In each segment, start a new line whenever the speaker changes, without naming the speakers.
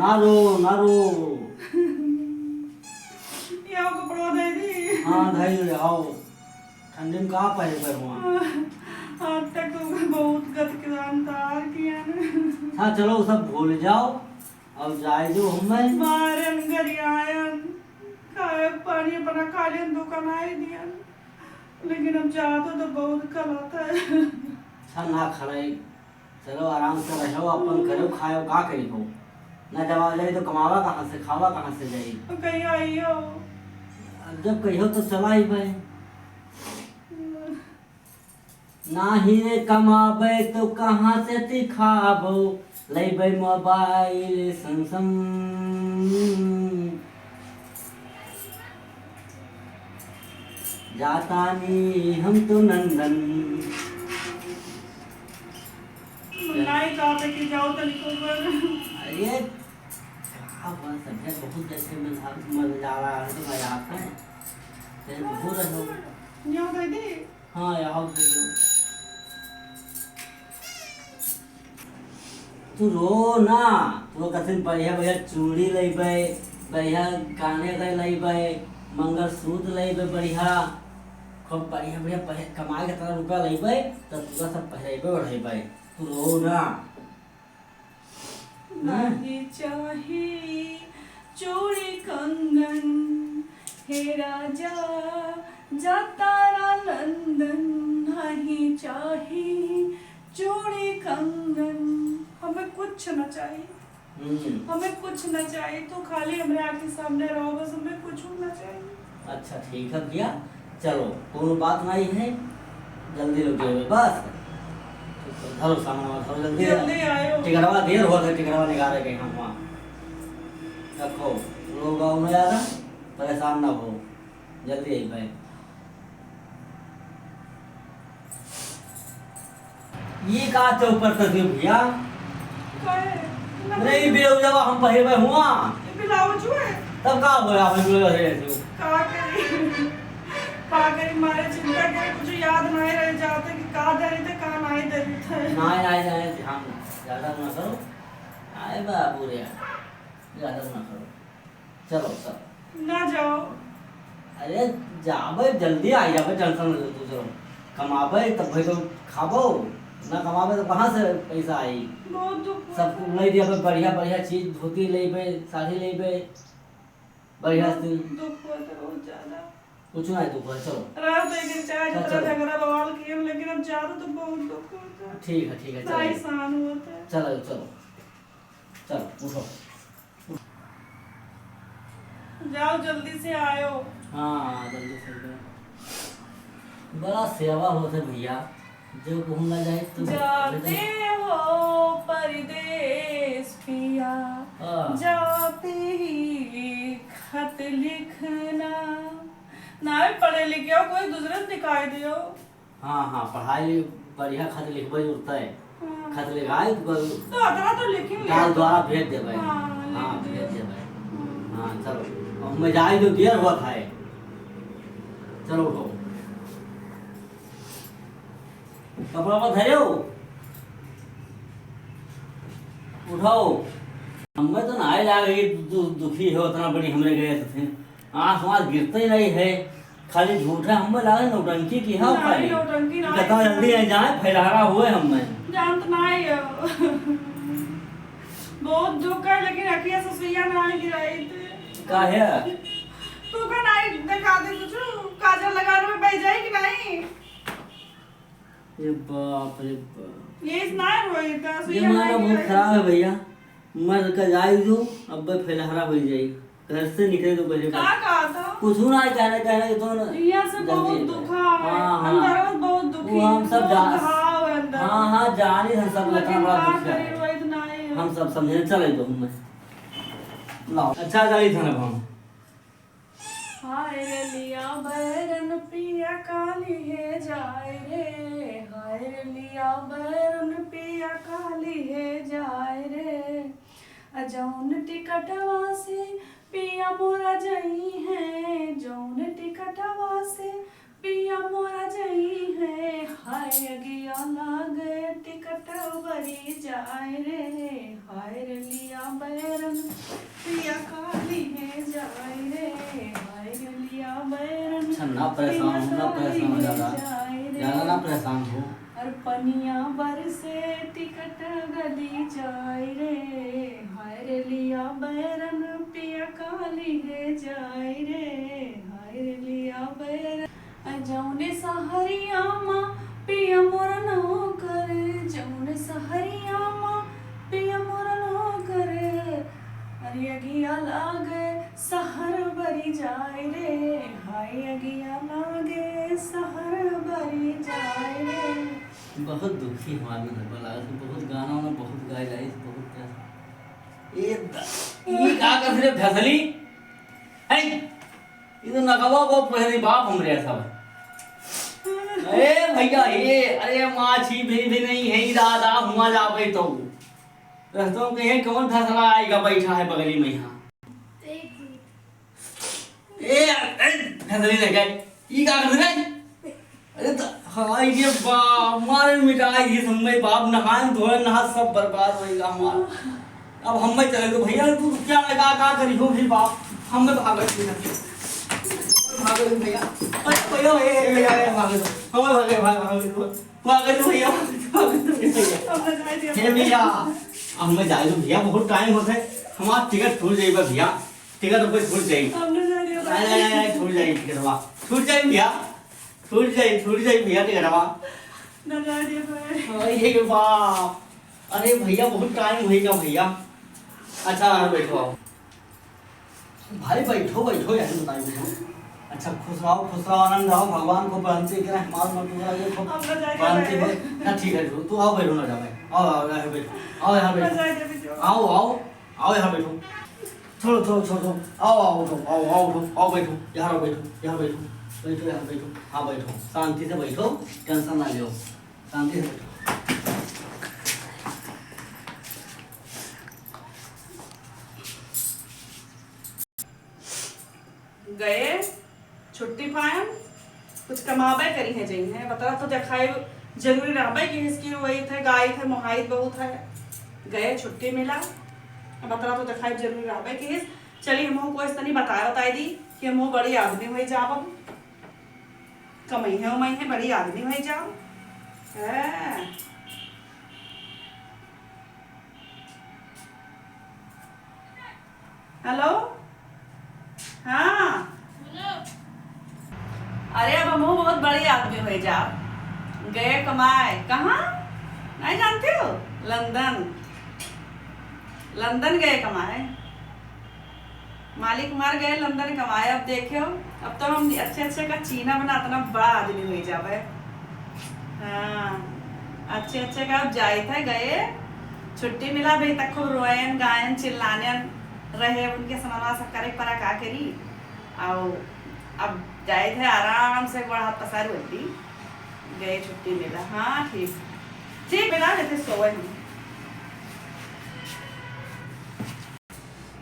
ना रो ना रो।
ये कपड़ा दे दी।
हाँ धाई ले आओ। ठंडी में कहाँ पहले पर हुआ।
आज तक तो बहुत गत किरानदार किया ने।
हाँ चलो वो सब भूल जाओ अब जाए जो हमें
मारन घर आयन खाए पानी अपना खा लियन दुकान आई दियन लेकिन अब जाता तो बहुत कलाता है।
अच्छा ना खड़े चलो आराम से रहो अपन करो खाओ का करी हो ना जवाब जाए तो कमावा कहाँ से खावा कहाँ से जाए।
तो कहीं आई हो
अब जब कही हो तो चला ही भाई ना ही रे कमाबे तो कहाँ से दिखाबो लेबे मोबाइल संसंग जातानी हम तो नंदन।
नहीं कहा था कि जाओ तो निकल कर।
अरे क्या हुआ सब्जी बहुत जैसे मजा जा रहा है तो मजा आता है तेरे बहुत रहो।
यहाँ दे दी।
हाँ यहाँ देखो तू रो ना तू कथिन बढ़िया बढ़िया चूड़ी लेबे बढ़िया काने का लेबे मंगलसूत्र लेबे बढ़िया खूब बढ़िया बढ़िया कमाए के तरह रुपया लेबे तब तुझा सब पहरेबे ओढ़ेबे तू रो ना।
नहीं चाहिए चूड़ी कंगन हे राजा जा तारा लंदन नहीं चाहिए चूड़ी कंगन हमें कुछ न चाहिए। हमें कुछ न चाहिए तो खाली हमारे आँख के सामने रहो बस हमें कुछ न चाहिए।
अच्छा ठीक है भैया चलो कोनो बात नहीं है जल्दी रुकिए बस धरो सामान धरो जल्दी
जल्दी आयो।
टिकटवा देर हो गई टिकटवा निकाले गए हम वहाँ रखो लोग आओ ना यार परेशान ना हो जल्दी आई भाई। ये कहा थे ऊपर तक भैया नहीं बिलो जब हम पहले में हुआ
बिलाओ जो है
तब कहा होया हम बिलो रहे थे
का करी मारे चिंता करे कुछ याद नहीं रह जाते कि का दे रहे थे का नहीं दे रहे थे।
नहीं ध्यान ज्यादा ना करो आए बाबू रे ज्यादा ना करो चलो सब
ना जाओ।
अरे जाबे जल्दी आ जाबे टेंशन न लो चलो कमाबे तब भाई तो खाबो ना कमाबे तो कहाँ से पैसा आई।
बहुत दुख
सब ले दिया बढ़िया बढ़िया चीज धोती लेबे साड़ी लेबे बढ़िया से
दुख हुआ था बहुत ज्यादा।
कुछ नहीं दुख है चलो
रात तो एक दिन चाहे
चलो,
जितना
चलो।
झगड़ा बवाल किए लेकिन अब ज्यादा तो बहुत दुख होता है।
ठीक है चलो
परेशान हुआ था।
चलो चलो चलो उठो
जाओ जल्दी से आयो।
हाँ जल्दी से बड़ा सेवा होता है भैया जो घूमना जाए तो
जाते हो परदेश पिया
हाँ।
जाते ही खत लिखना ना पढ़े लिखे हो कोई दूसरे से दिखाई दियो।
हाँ पढ़ाई बढ़िया खत लिखबे उठता है खत लिखाए
तो अतरा तो लिखेंगे
डाल द्वारा भेज देवे।
हाँ,
हाँ
लिख
भेज
दे।
देवे। हाँ चलो अब मैं जाए तो देर हुआ था चलो उठो कपड़ा मत धरे उठाओ हमें तो नहाए जा रही दुखी हो उतना बड़ी हमरे गए थे आँख वहाँ गिरते ही नहीं है खाली झूठा हमें लगा नौटंकी की है
नहीं, नौटंकी नहीं।
कितना जल्दी आ जाए फैलारा हुए हमें
जानत नहीं है बहुत दुख है लेकिन अखिया से सुइया नहीं गिराई थे
का है
तू का नहीं दिखा दे कुछ काजल लगाने में बैठ जाए कि नहीं
ये बाप रे बाप
ये इस नहीं रोई था
ये
सुइया
माना
नहीं
बहुत
गिराई।
खराब है भैया मर कर जाए जो अब फैलारा हो जाए घर से निकले तो पहले
का कहा था
कुछ ना कहने तो
यहाँ से बहुत दुखा है अंदर में बहुत दुखी
वो हम सब जान
घाव है अंदर
हाँ जानी हम सब इतना
लेकिन
बड़ा
का
दुख
करे
है
रोई तो नहीं है।
हम सब समझे चले तो हमें लाओ अच्छा जाई था ना हम
हाय रे लिया बैरन पिया काली है जाए रे हाय रे लिया बैरन पिया काली है जाए रे अजौन टिकटवा से पिया मोरा जई है जौन टिकटवा से पिया मोरा जई है हाय अगिया लागे टिकट बरी जाए रे हाय रे लिया बैरन पिया काली है जाए रे हाय रे लिया बैरन
अच्छा ना परेशान हो, ना परेशान हो ज़्यादा ना परेशान हो।
और पनिया बरसे टिकट गली जाए रे हाय रे लिया बैरन पिया काली है जाए रे हाय रे लिया बैरन जौने सहरिया माँ पिया मोरा नो करे जौने सहरिया माँ पिया मोरा नो करे अरे अगिया लागे सहर बरी जाए रे हाय अगिया लागे सहर बरी जाए रे।
बहुत दुखी हुआ मैं बोला बहुत गाना में बहुत गाय लाई बहुत ये का कर रे फसली है ये तो नगवा को पहले बाप हमरे सब ए भैया ये अरे माछी भी नहीं है दादा हुआ जावे तो रस्तों के है कौन फसला आएगा बैठा है बगली में यहां ए फसली लगे ई का कर रे अरे तो हां ये बाप मारे मिटाई ये समय बाप नहाए धोए नहा सब बर्बाद होएगा हमारा। अब हम में चले तो भैया तू क्या लगा का करी हो फिर बाप हम में भागत नहीं भागो भैया अरे भैया ए भागो हम भागो भैया हे भैया हम में जाए तो भैया बहुत टाइम होता है हमारा टिकट छूट जाएगा भैया टिकट ऊपर छूट जाएगी नहीं छूट जाएगी टिकट वा छूट जाएगी भैया छूट जाएगी भैया टिकट वा अरे बाप अरे भैया बहुत टाइम होएगा भैया। अच्छा बैठो आओ भाई बैठो बैठो यार बताइए। अच्छा खुश रहो आनंद रहो भगवान को प्रांति करें हमारे मत लगे खूब प्रांति हो ना ठीक है तू आओ बैठो ना जाओ आओ यहाँ बैठो आओ यहाँ बैठो आओ यहाँ बैठो छोड़ो आओ बैठो यहाँ बैठो हाँ बैठो शांति से बैठो टेंशन ना लो शांति से बैठो।
गए छुट्टी पायन कुछ कमाबे करी है जई है बता तो देखाए जरूरी रहबे कि इसकी वही थे गाय थे मोहाइद बहुत है गए छुट्टी मिला बता तो देखाए जरूरी रहबे कि चली हम को इस तनी बताई दी कि हम बड़ी आदमी हुई जाब कमई है बड़ी आदमी हुई जाओ हेलो हाँ अरे अब हम बहुत बड़ी आदमी हुए जा गए कमाए कहाँ नहीं जानते हो लंदन गए कमाए मालिक मार गए लंदन कमाए। अब देखो अब तो हम अच्छे का चीना बना इतना बड़ा आदमी हुई जावे। हाँ अच्छे का अब जाए थे गए छुट्टी मिला भाई तक खूब रोयन गायन चिल्लाने रहे उनके समाना सब करे परा का करी और अब जाए थे आराम से बड़ा हाथ पसार होती गए छुट्टी मिला। हाँ ठीक मिला लेते सोए हम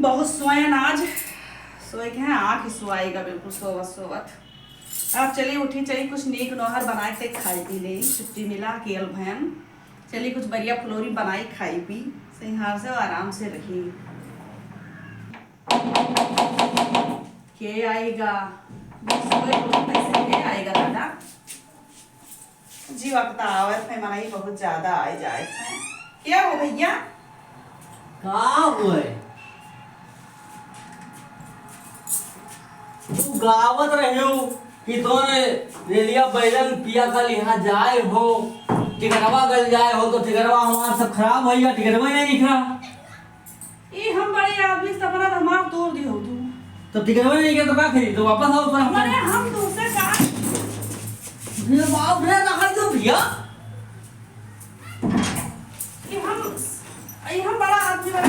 बहुत सोए आज सोए के हैं आँख सुआएगा बिल्कुल सोवत। अब चलिए उठी चलिए कुछ नीक नोहर बनाए थे खाई पी ले छुट्टी मिला केल भैन चलिए कुछ बढ़िया फुलोरी बनाई खाई पी सही हार से आराम से रही। के आएगा के आएगा दादा जी वक्त आवत है मनाई बहुत ज्यादा आ जाए क्या हो भैया
का हुए तू गावत रहे हो कि तोने रेलिया बैलन पिया कल यहाँ जाए हो टिकटवा गल जाए हो तो टिकटवा हमारा सब खराब हो गया टिकटवा नहीं दिख रहा
ये हम बड़े आदमी सपना दिमाग तोड़ दी हो तू
तो टिकटवा नहीं गया तो क्या खरीद तो वापस आओ पर
मैंने हम दूसरे का
ये बाप रे ना खरीदो भैया
ये हम बड़ा आदमी वाला